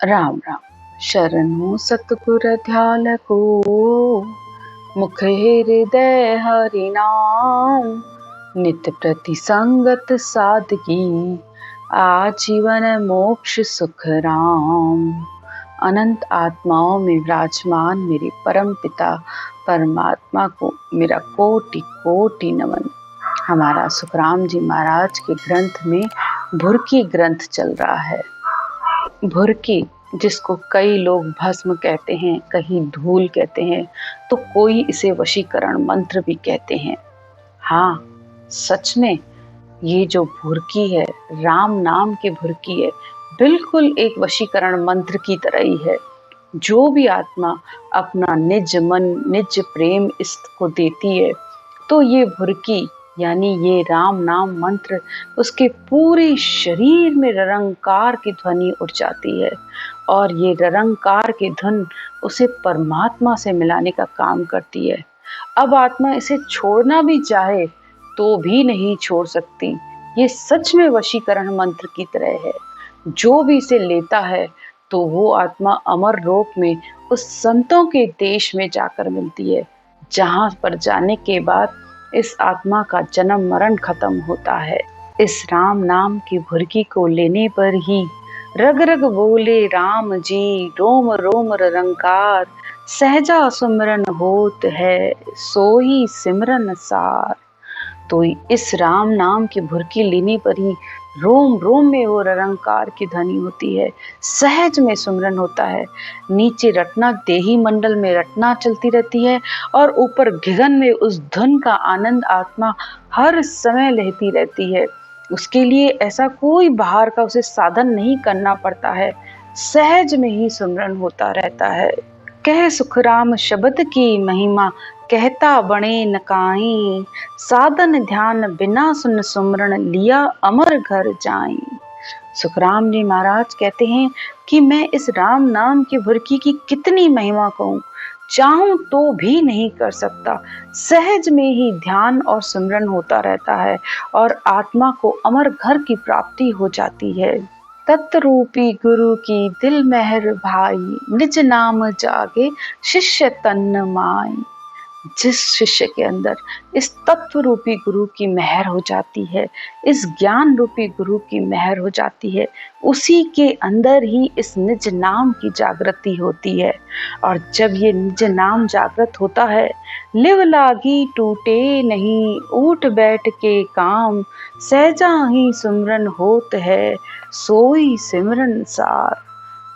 राम राम। शरणु सतगुर ध्यान को, मुख हृदय हरि नाम। नित्य प्रति संगत सादगी, आजीवन मोक्ष सुख राम। अनंत आत्माओं में विराजमान मेरे परम पिता परमात्मा को मेरा कोटि कोटि नमन। हमारा सुखराम जी महाराज के ग्रंथ में भुरकी ग्रंथ चल रहा है। भुरकी, जिसको कई लोग भस्म कहते हैं, कहीं धूल कहते हैं, तो कोई इसे वशीकरण मंत्र भी कहते हैं। हाँ, सच में ये जो भुरकी है, राम नाम की भुरकी है, बिल्कुल एक वशीकरण मंत्र की तरह ही है। जो भी आत्मा अपना निज मन निज प्रेम इसको देती है, तो ये भुरकी यानी ये राम नाम मंत्र उसके पूरे शरीर में ररंकार की ध्वनि उठ जाती है, और ये ररंकार की धुन उसे परमात्मा से मिलाने का काम करती है। अब आत्मा इसे छोड़ना भी चाहे तो भी नहीं छोड़ सकती। ये सच में वशीकरण मंत्र की तरह है। जो भी इसे लेता है तो वो आत्मा अमर लोक में उस संतों के देश में जाकर मिलती है, जहां पर जाने के बाद इस आत्मा का जन्म मरण खत्म होता है। इस राम नाम की भुरकी को लेने पर ही रग रग बोले राम जी, रोम रोम रंकार। सहजा सुमरन होत है, सोई सिमरन सार। तो इस राम नाम की भुरकी लेने पर ही रोम रोम में वो ररंकार की ध्वनि होती है, सहज में सुमरन होता है। नीचे रटना, देही मंडल में रटना चलती रहती है, और ऊपर गगन में उस धुन का आनंद आत्मा हर समय लेती रहती है। उसके लिए ऐसा कोई बाहर का उसे साधन नहीं करना पड़ता है, सहज में ही सुमरन होता रहता है। कह सुखराम शब्द की महिमा, कहता बणे नकाई। साधन ध्यान बिना सुन सुमरण, लिया अमर घर जाई। सुखराम जी महाराज कहते हैं कि मैं इस राम नाम की भुरकी की कितनी महिमा कहूँ, चाहूं तो भी नहीं कर सकता। सहज में ही ध्यान और सुमरन होता रहता है, और आत्मा को अमर घर की प्राप्ति हो जाती है। तत्रूपी गुरु की दिल मेहर भाई, निज नाम जागे शिष्य तन माई। जिस शिष्य के अंदर इस तत्व रूपी गुरु की मेहर हो जाती है, इस ज्ञान रूपी गुरु की मेहर हो जाती है, उसी के अंदर ही इस निज नाम की जागृति होती है। और जब ये निज नाम जागृत होता है, लिव लागी टूटे नहीं, उठ बैठ के काम। सहजा ही सुमरन होत है, सोई सिमरन सार।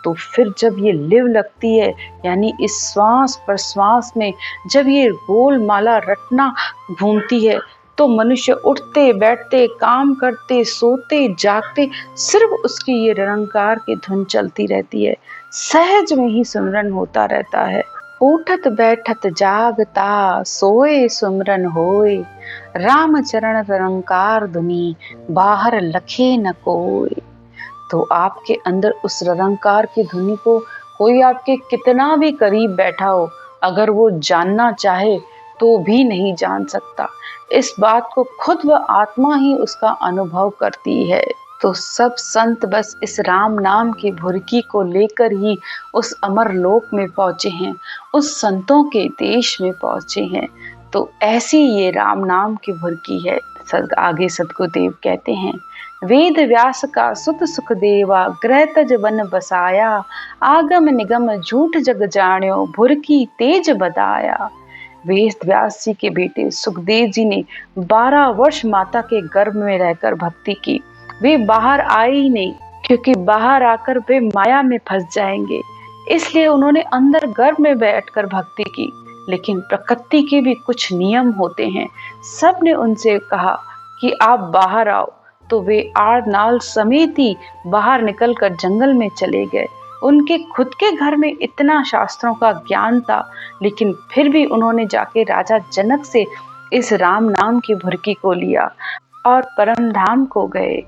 तो फिर जब ये लिव लगती है, यानी इस श्वास प्रश्वास में जब ये गोल माला रटना घूमती है, तो मनुष्य उठते बैठते काम करते सोते जागते सिर्फ उसकी ये ररंकार की धुन चलती रहती है। सहज में ही सुमरन होता रहता है। उठत बैठत जागता, सोए सुमरन होए। राम चरण ररंकार धुनी, बाहर लखे न कोई। तो आपके अंदर उस ररंकार की धुनी को कोई आपके कितना भी करीब बैठा हो, अगर वो जानना चाहे तो भी नहीं जान सकता। इस बात को खुद व आत्मा ही उसका अनुभव करती है। तो सब संत बस इस राम नाम की भुरकी को लेकर ही उस अमर लोक में पहुंचे हैं, उस संतों के देश में पहुंचे हैं। तो ऐसी ये राम नाम की भुरकी है। आगे सद्गुरुदेव कहते हैं, वेद व्यास का सुत सुख देवा, ग्रह तज वन बसाया। आगम निगम झूठ जग जाण्यो, भुरकी तेज बदाया। वेद व्यास जी के बेटे सुखदेव जी ने 12 वर्ष माता के गर्भ में रहकर भक्ति की। वे बाहर आए ही नहीं, क्योंकि बाहर आकर वे माया में फंस जाएंगे, इसलिए उन्होंने अंदर गर्भ में बैठकर भक्ति की। लेकिन प्रकृति के भी कुछ नियम होते हैं। सब ने उनसे कहा कि आप बाहर आओ, तो वे आड़ नाल समेत ही बाहर निकलकर जंगल में चले गए। उनके खुद के घर में इतना शास्त्रों का ज्ञान था, लेकिन फिर भी उन्होंने जाके राजा जनक से इस राम नाम की भुरकी को लिया और परम धाम को गए।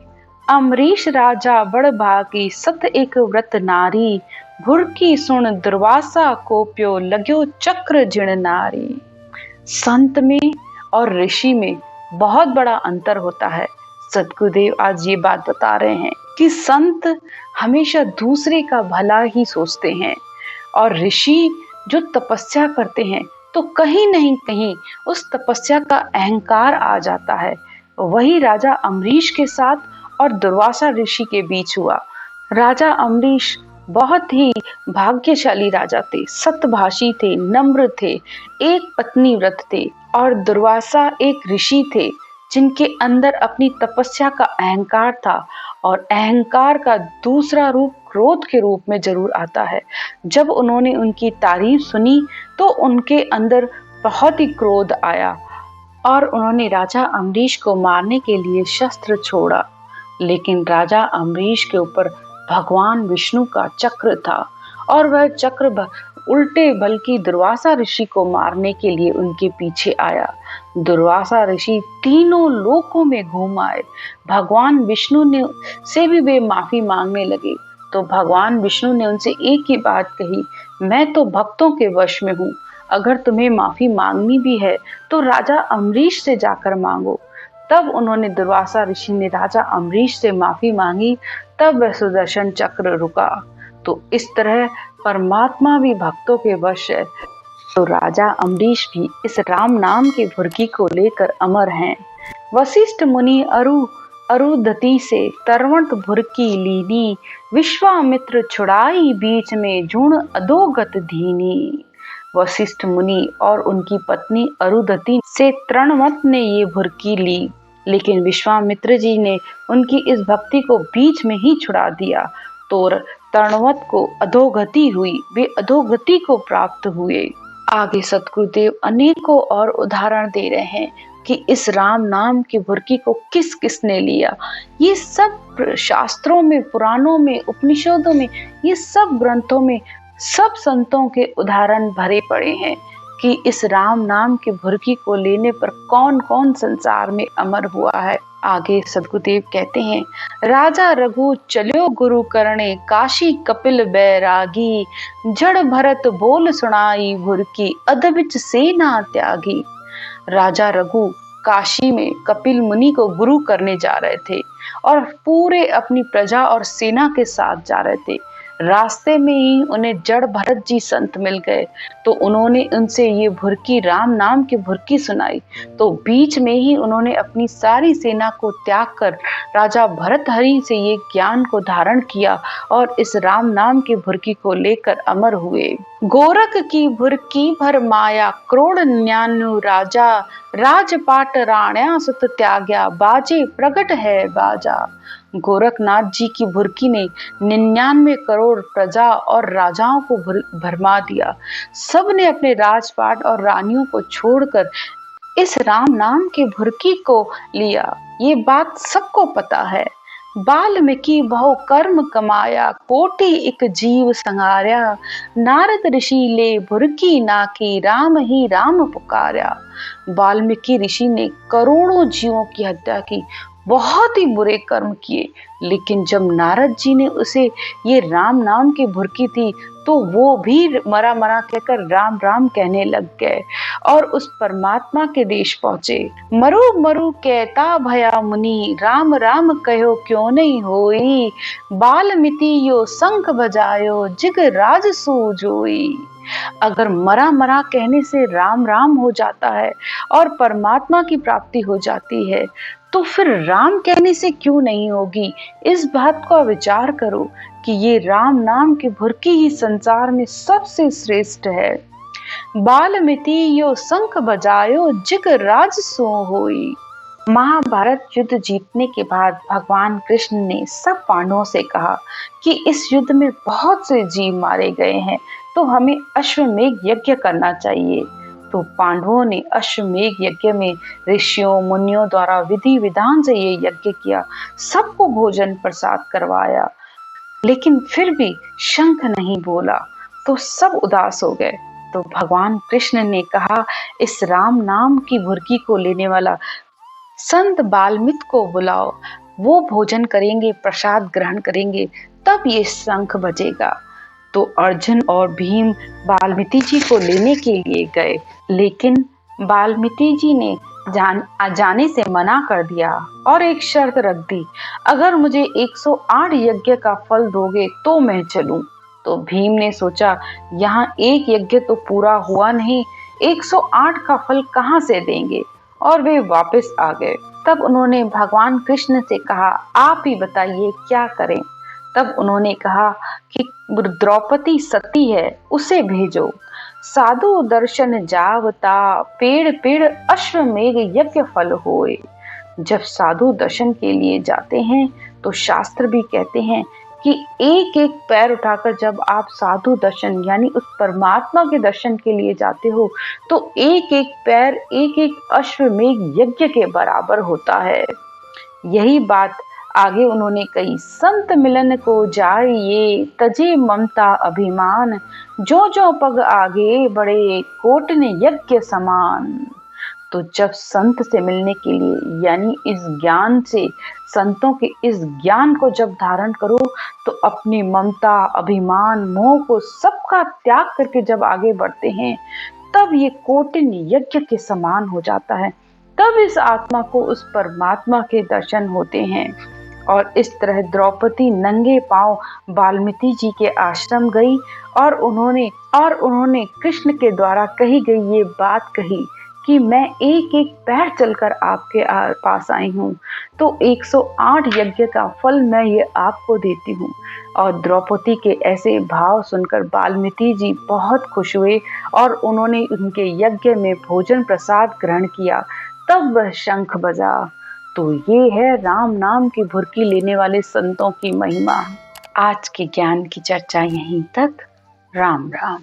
अमरीश राजा बड़ भागी, सत एक व्रत नारी। भुरकी सुन दुर्वासा कोप्यो, लग्यो चक्र जिण नारी। संत में और ऋषि में बहुत बड़ा अंतर होता है। सद्गुरुदेव आज ये बात बता रहे हैं कि संत हमेशा दूसरे का भला ही सोचते हैं और ऋषि जो तपस्या करते हैं तो कहीं नहीं कहीं उस तपस्या का अहंकार आ जाता है। वही राजा अम्बरीश के साथ और दुर्वासा ऋषि के बीच हुआ। राजा अम्बरीश बहुत ही भाग्यशाली राजा थे, सत्यभाषी थे, नम्र थे, एक पत्नी व्रत थे। और दुर्वासा एक ऋषि थे जिनके अंदर अपनी तपस्या का अहंकार था और अहंकार का दूसरा रूप क्रोध के रूप में जरूर आता है। जब उन्होंने उनकी तारीफ सुनी तो उनके अंदर बहुत ही क्रोध आया और उन्होंने राजा अम्बरीश को मारने के लिए शस्त्र छोड़ा। लेकिन राजा अम्बरीश के ऊपर भगवान विष्णु का चक्र था और वह चक्र उल्टे बल्कि दुर्वासा ऋषि को मारने के लिए उनके पीछे आया। दुर्वासा ऋषि तीनों लोकों में घूम आए। भगवान विष्णु ने से भी वे माफी मांगने लगे तो भगवान विष्णु ने उनसे एक ही बात कही, मैं तो भक्तों के वश में हूँ, अगर तुम्हें माफी मांगनी भी है तो राजा अम्बरीश से जाकर मांगो। तब उन्होंने दुर्वासा ऋषि ने राजा अम्बरीश से माफी मांगी, तब वह सुदर्शन चक्र रुका। तो इस तरह परमात्मा भी भक्तों के वश है। तो राजा अम्बरीश भी इस राम नाम की भुर्की को लेकर अमर हैं। वशिष्ठ मुनि अरुधति से तरवंत भुर्की लीनी, विश्वामित्र छुड़ाई बीच में झुण अधोगत धीनी। वशिष्ठ मुनि और उनकी पत्नी अरुधति से तरणवंत ने ये भुर्की ली, लेकिन विश्वामित्र जी ने उनकी इस भक्ति को बीच में ही छुड़ा दिया तो तरणवंत को अधोगति हुई, वे अधोगति को प्राप्त हुए। आगे सद्गुरुदेव अनेकों और उदाहरण दे रहे हैं कि इस राम नाम की भुर्की को किस किसने लिया। ये सब शास्त्रों में, पुराणों में, उपनिषदों में, ये सब ग्रंथों में सब संतों के उदाहरण भरे पड़े हैं कि इस राम नाम की भुर्की को लेने पर कौन कौन संसार में अमर हुआ है। आगे सद्गुरुदेव कहते हैं, राजा रघु चल्यो गुरु करणे, काशी कपिल बैरागी, जड़ भरत बोल सुनाई भुर्की, अधबिच सेना त्यागी। राजा रघु काशी में कपिल मुनि को गुरु करने जा रहे थे और पूरे अपनी प्रजा और सेना के साथ जा रहे थे। रास्ते में ही उन्हें जड़ भरत जी संत मिल गए तो उन्होंने उनसे ये भुर्की, राम नाम की भुर्की सुनाई। तो बीच में ही उन्होंने अपनी सारी सेना को त्याग कर राजा भरतहरि से ये ज्ञान को धारण किया और इस राम नाम की भुर्की को लेकर अमर हुए। गोरख की भुर्की भर माया, क्रोड़ न्यानु राजा, राजपाट राण्या सुत त्याग्या, बाजे प्रगट है बाजा। गोरखनाथ जी की भुर्की ने 99 करोड़ प्रजा और राजाओं को भरमा दिया। सब ने अपने राजपाट और रानियों को छोड़कर इस राम नाम की भुर्की को लिया। ये बात सबको पता है। बाल्मीकि बहु कर्म कमाया, कोटि एक जीव संहार्या, नारद ऋषि ले भुर्की नाकी, राम ही राम पुकार्या। वाल्मीकि ऋषि ने करोड़ों जीवों की हत्या की, बहुत ही बुरे कर्म किए, लेकिन जब नारद जी ने उसे ये राम नाम की भुर्की थी तो वो भी मरा मरा कहकर राम राम कहने लग गए और उस परमात्मा के देश पहुंचे। मरु मरु कहता भया मुनि, राम राम कहो क्यों नहीं होई, बाल्मीकि यो शंख बजायो, जिग राज सो जोई। अगर मरा मरा कहने से राम राम हो जाता है और परमात्मा की प्राप्ति हो जाती है तो फिर राम कहने से क्यों नहीं होगी। इस बात को विचार करो कि ये राम नाम की भुर्की ही संसार में सबसे श्रेष्ठ है। बाल्मीकि यो शंख बजायो, जिग राज सो होई। महाभारत युद्ध जीतने के बाद भगवान कृष्ण ने सब पांडवों से कहा कि इस युद्ध में बहुत से जीव मारे गए हैं तो हमें अश्वमेघ यज्ञ करना चाहिए। तो पांडवों ने अश्वमेघ यज्ञ में ऋषियों मुनियों द्वारा विधि विधान से ये यज्ञ किया, सबको भोजन प्रसाद करवाया, लेकिन फिर भी शंख नहीं बोला तो सब उदास हो गए। तो भगवान कृष्ण ने कहा, इस राम नाम की भुर्की को लेने वाला संत बाल्मीकि को बुलाओ, वो भोजन करेंगे, प्रसाद ग्रहण करेंगे, तब ये शंख बजेगा। तो अर्जुन और भीम वाल्मीकि जी को लेने के लिए गए, लेकिन वाल्मीकि जी ने जाने से मना कर दिया और एक शर्त रख दी, अगर मुझे 108 यज्ञ का फल दोगे तो मैं चलूं। तो भीम ने सोचा, यहाँ एक यज्ञ तो पूरा हुआ नहीं, 108 का फल कहाँ से देंगे, और वे वापस आ गए। तब उन्होंने भगवान कृष्ण से कहा, आप ही बताइए क्या करें। तब उन्होंने कहा कि द्रौपदी सती है, उसे भेजो। साधु दर्शन जावता, पेड़ पेड़ अश्वमेघ यज्ञ फल होए। जब साधु दर्शन के लिए जाते हैं तो शास्त्र भी कहते हैं कि एक एक पैर उठाकर जब आप साधु दर्शन यानी उस परमात्मा के दर्शन के लिए जाते हो तो एक एक पैर एक एक अश्वमेघ यज्ञ के बराबर होता है। यही बात आगे उन्होंने कही, संत मिलन को जाइए, तजे ममता अभिमान, जो जो पग आगे बढ़े, कोटन यज्ञ समान। तो जब संत से मिलने के लिए यानी इस ज्ञान से, संतों के इस ज्ञान को जब धारण करो तो अपनी ममता, अभिमान, मोह को सबका त्याग करके जब आगे बढ़ते हैं तब ये कोटिन यज्ञ के समान हो जाता है। तब इस आत्मा को उस परमात्मा के दर्शन होते हैं। और इस तरह द्रौपदी नंगे पांव वाल्मीकि जी के आश्रम गई और उन्होंने कृष्ण के द्वारा कही गई ये बात कही कि मैं एक एक पैर चलकर आपके पास आई हूँ, तो 108 यज्ञ का फल मैं ये आपको देती हूँ। और द्रौपदी के ऐसे भाव सुनकर वाल्मीकि जी बहुत खुश हुए और उन्होंने उनके यज्ञ में भोजन प्रसाद ग्रहण किया। तब वह शंख बजा। तो ये है राम नाम की भुरकी लेने वाले संतों की महिमा। आज के ज्ञान की चर्चा यहीं तक। राम राम।